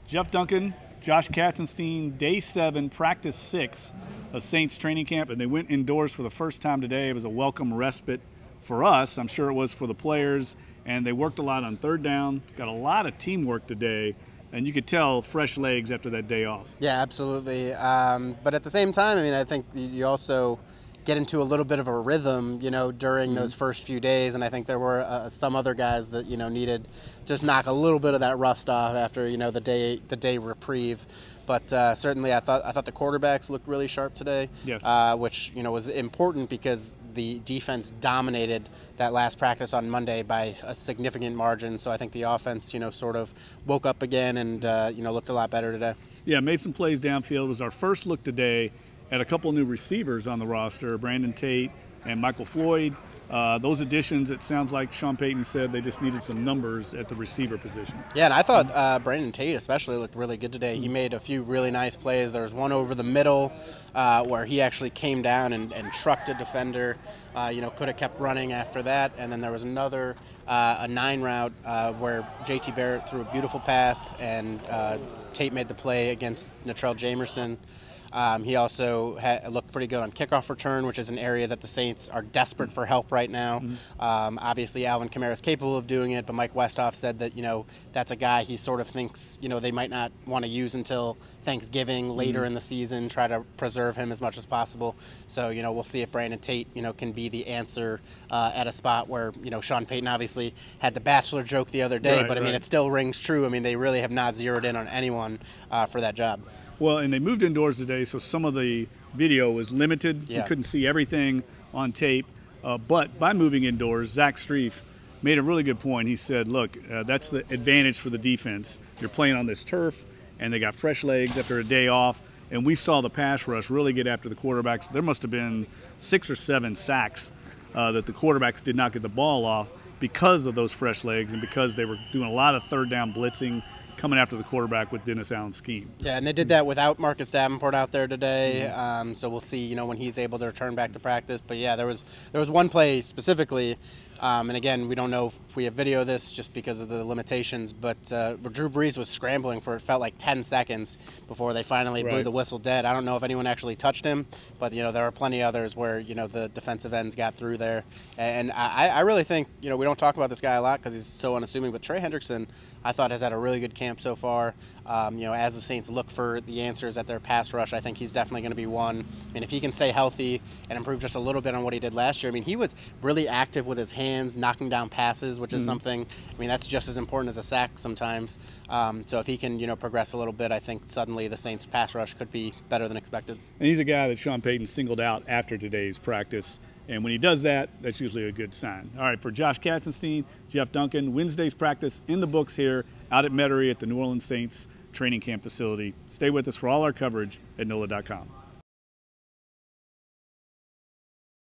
Jeff Duncan, Josh Katzenstein, day 7, practice 6 of Saints training camp, and they went indoors for the first time today. It was a welcome respite for us. I'm sure it was for the players, and they worked a lot on third down, got a lot of teamwork today, and you could tell fresh legs after that day off. Yeah, absolutely. But at the same time, I mean, I think you also get into a little bit of a rhythm, you know, during those first few days, and I think there were some other guys that, you know, needed just knock a little bit of that rust off after, you know, the day reprieve. But certainly, I thought the quarterbacks looked really sharp today. Yes. Which, you know, was important because the defense dominated that last practice on Monday by a significant margin. So I think the offense, you know, sort of woke up again and you know, looked a lot better today. Yeah, made some plays downfield. It was our first look today at a couple new receivers on the roster, Brandon Tate and Michael Floyd. Those additions, it sounds like Sean Payton said they just needed some numbers at the receiver position. Yeah, and I thought Brandon Tate especially looked really good today. He made a few really nice plays. There was one over the middle where he actually came down and trucked a defender. You know, could have kept running after that. And then there was another, a 9 route where J.T. Barrett threw a beautiful pass, and Tate made the play against Natrell Jamerson. He also looked pretty good on kickoff return, which is an area that the Saints are desperate for help right now. Obviously, Alvin Kamara is capable of doing it, but Mike Westhoff said that, you know, that's a guy he sort of thinks, you know, they might not want to use until Thanksgiving, later in the season, try to preserve him as much as possible. So, you know, we'll see if Brandon Tate, you know, can be the answer at a spot where, you know, Sean Payton obviously had the Bachelor joke the other day, but I mean, it still rings true. I mean, they really have not zeroed in on anyone for that job. Well, and they moved indoors today, so some of the video was limited. You couldn't see everything on tape. But by moving indoors, Zach Streif made a really good point. He said, look, that's the advantage for the defense. You're playing on this turf, and they got fresh legs after a day off. And we saw the pass rush really get after the quarterbacks. There must have been 6 or 7 sacks that the quarterbacks did not get the ball off because of those fresh legs and because they were doing a lot of third down blitzing, coming after the quarterback with Dennis Allen's scheme. Yeah, and they did that without Marcus Davenport out there today. So we'll see, you know, when he's able to return back to practice. But yeah, there was one play specifically, and again, we don't know if we have video of this just because of the limitations, but Drew Brees was scrambling for, it felt like 10 seconds before they finally blew the whistle dead. I don't know if anyone actually touched him, but, you know, there are plenty of others where, you know, the defensive ends got through there. And I really think, you know, we don't talk about this guy a lot because he's so unassuming, but Trey Hendrickson, I thought, has had a really good camp so far. You know, as the Saints look for the answers at their pass rush, I think he's definitely going to be one. I mean, if he can stay healthy and improve just a little bit on what he did last year, I mean, he was really active with his hands, knocking down passes, which is something, I mean, that's just as important as a sack sometimes. So if he can, you know, progress a little bit, I think suddenly the Saints pass rush could be better than expected. And he's a guy that Sean Payton singled out after today's practice. And when he does that, that's usually a good sign. All right, for Josh Katzenstein, Jeff Duncan, Wednesday's practice in the books here out at Metairie at the New Orleans Saints training camp facility. Stay with us for all our coverage at NOLA.com.